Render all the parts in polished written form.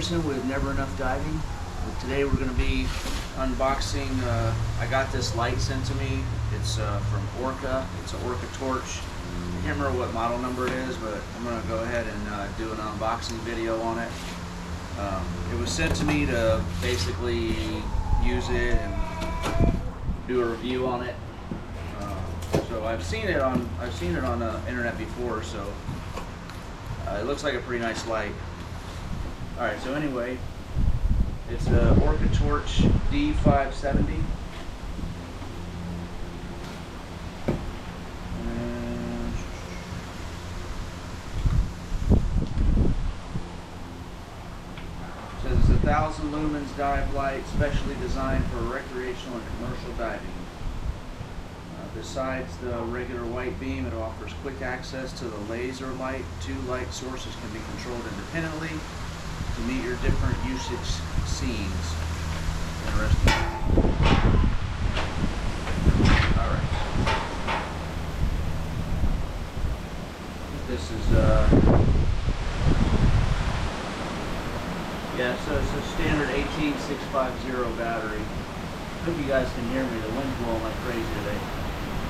With Never Enough Diving. Today we're going to be unboxing, I got this light sent to me. It's from Orca. It's an Orca Torch. I can't remember what model number it is, but I'm going to go ahead and do an unboxing video on it. It was sent to me to basically use it and do a review on it. So I've seen it on the internet before, so it looks like a pretty nice light. Alright, so anyway, it's a Orca Torch D570. It says it's 1,000 lumens dive light, specially designed for recreational and commercial diving. Besides the regular white beam, it offers quick access to the laser light. 2 light sources can be controlled independently to meet your different usage scenes. Interesting. Alright. This is yeah, so it's a standard 18650 battery. Hope you guys can hear me. The wind's blowing like crazy today.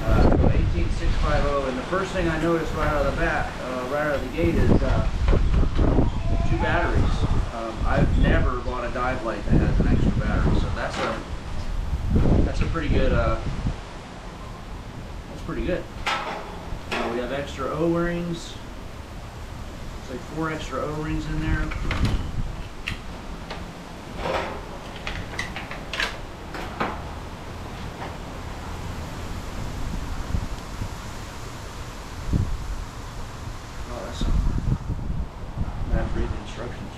18650, and the first thing I noticed right out of the gate is 2 batteries. I've never bought a dive light that has an extra battery, so that's a pretty good. That's pretty good. We have extra O-rings. It's like 4 extra O-rings in there. Oh, that's. I have to read the instructions.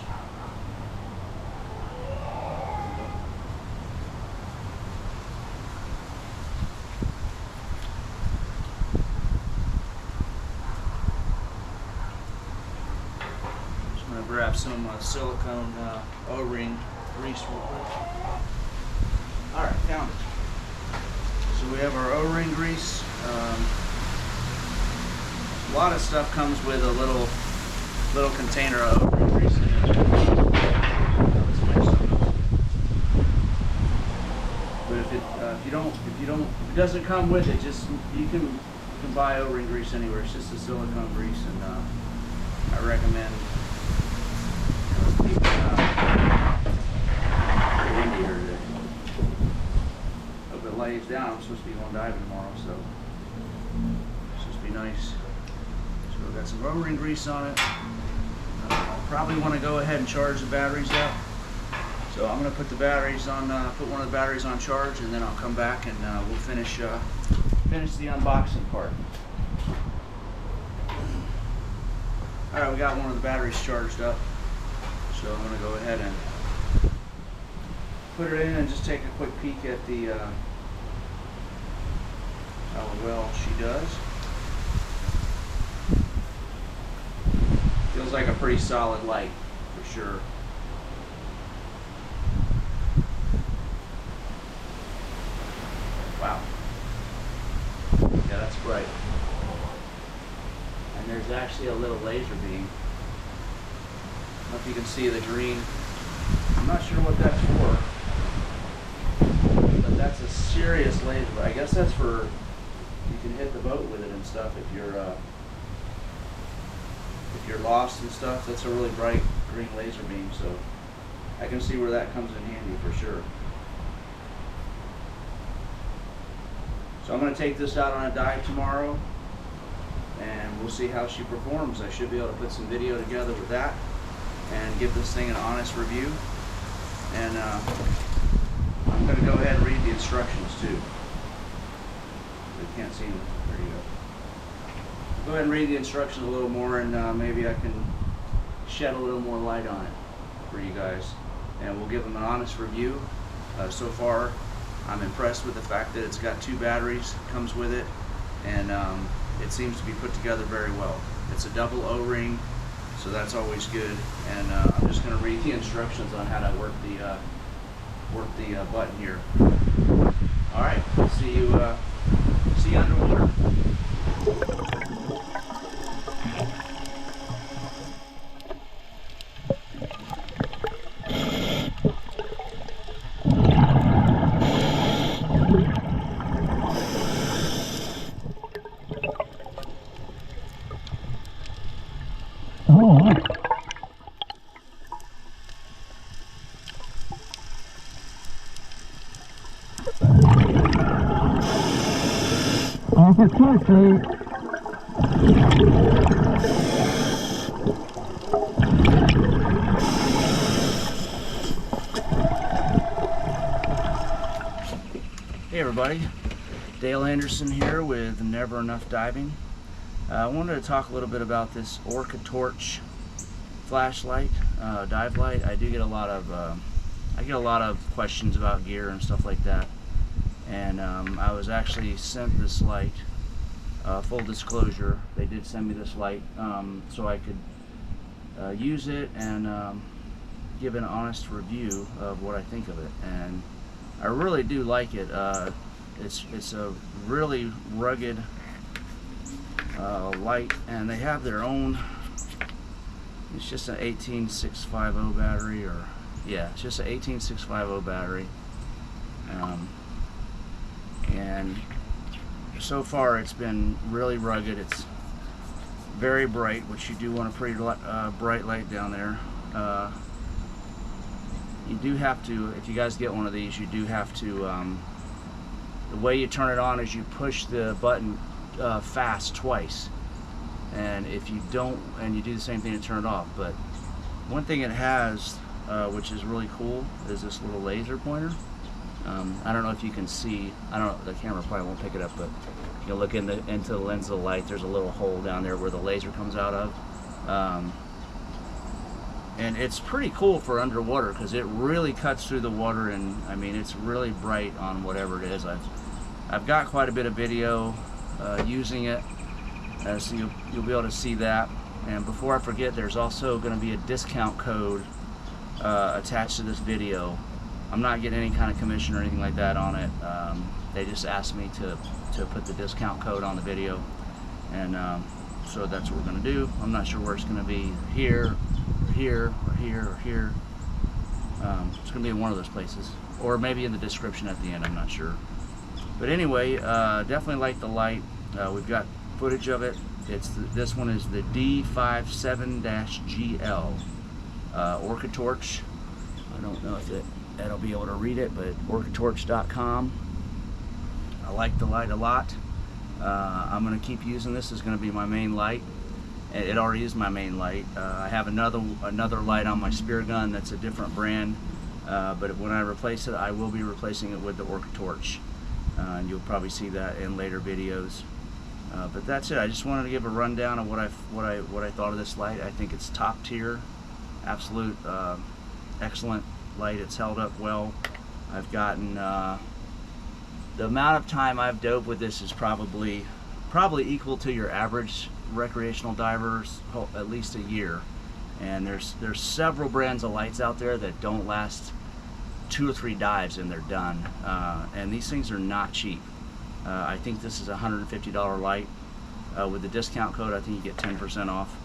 Grab some silicone O-ring grease real quick. Alright, found it. So we have our O-ring grease. A lot of stuff comes with a little container of O-ring grease in it. But if it doesn't come with it, just you can buy O-ring grease anywhere. It's just a silicone grease, and I recommend. Hope it lays down. I'm supposed to be going diving tomorrow, so it's supposed to be nice. So we've got some O-ring grease on it. I'll probably want to go ahead and charge the batteries up. So I'm going to put the batteries on, put one of the batteries on charge, and then I'll come back and we'll finish the unboxing part. All right, we got one of the batteries charged up. So I'm going to go ahead and put it in and just take a quick peek at the how well she does. Feels like a pretty solid light for sure. Wow. Yeah, that's bright. And there's actually a little laser beam. I don't know if you can see the green. I'm not sure what that's for, but that's a serious laser. I guess that's for, you can hit the boat with it and stuff if you're lost and stuff. That's a really bright green laser beam, so I can see where that comes in handy for sure. So I'm going to take this out on a dive tomorrow, and we'll see how she performs. I should be able to put some video together with that and give this thing an honest review. And I'm going to go ahead and read the instructions too. You can't see them. There you go. go ahead and read the instructions a little more, and maybe I can shed a little more light on it for you guys, and we'll give them an honest review. So far, I'm impressed with the fact that it's got 2 batteries, comes with it, and it seems to be put together very well. It's a double O-ring, so that's always good. And I'm just going to read the instructions on how to work the button here. All right, see you underwater. Orca Torch, please. Hey everybody, Dale Anderson here with Never Enough Diving. I wanted to talk a little bit about this Orca Torch flashlight, dive light. I do get a lot of questions about gear and stuff like that, and I was actually sent this light. Full disclosure, they did send me this light so I could use it and give an honest review of what I think of it, and I really do like it. It's a really rugged light, and they have their own. It's just an 18650 battery, or yeah, it's just an 18650 battery, and so far it's been really rugged. It's very bright, which you do want a pretty bright light down there. You do have to, if you guys get one of these, you do have to, the way you turn it on is you push the button fast twice, and if you don't, and you do the same thing to turn it off. But one thing it has, which is really cool, is this little laser pointer. I don't know if you can see, I don't know, the camera probably won't pick it up, but you look into the lens of the light, there's a little hole down there where the laser comes out of. And it's pretty cool for underwater because it really cuts through the water, and I mean it's really bright on whatever it is. I've got quite a bit of video using it, so you'll be able to see that. And before I forget, there's also going to be a discount code attached to this video. I'm not getting any kind of commission or anything like that on it. They just asked me to put the discount code on the video, and so that's what we're going to do. I'm not sure where it's going to be, here, or here, or here, or here. It's going to be in one of those places, or maybe in the description at the end, I'm not sure. But anyway, definitely like the light. We've got footage of it. This one is the D570-GL Orca Torch. I don't know if that'll be able to read it, but orcatorch.com. I like the light a lot. I'm going to keep using this. It's going to be my main light. It already is my main light. I have another light on my Speargun that's a different brand, but when I replace it, I will be replacing it with the Orca Torch, and you'll probably see that in later videos. But that's it. I just wanted to give a rundown of what I thought of this light. I think it's top tier, absolute excellent light. It's held up well. I've gotten the amount of time I've dove with this is probably equal to your average recreational divers, at least a year. And there's several brands of lights out there that don't last 2 or 3 dives and they're done. And these things are not cheap. I think this is a $150 light. With the discount code, I think you get 10% off.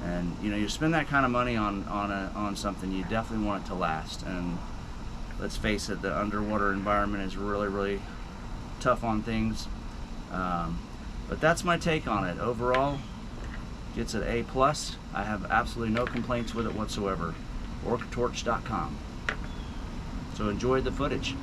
And you know, you spend that kind of money on something, you definitely want it to last. And let's face it, the underwater environment is really tough on things. But that's my take on it. Overall, gets an A+. I have absolutely no complaints with it whatsoever. orcatorch.com. So enjoy the footage.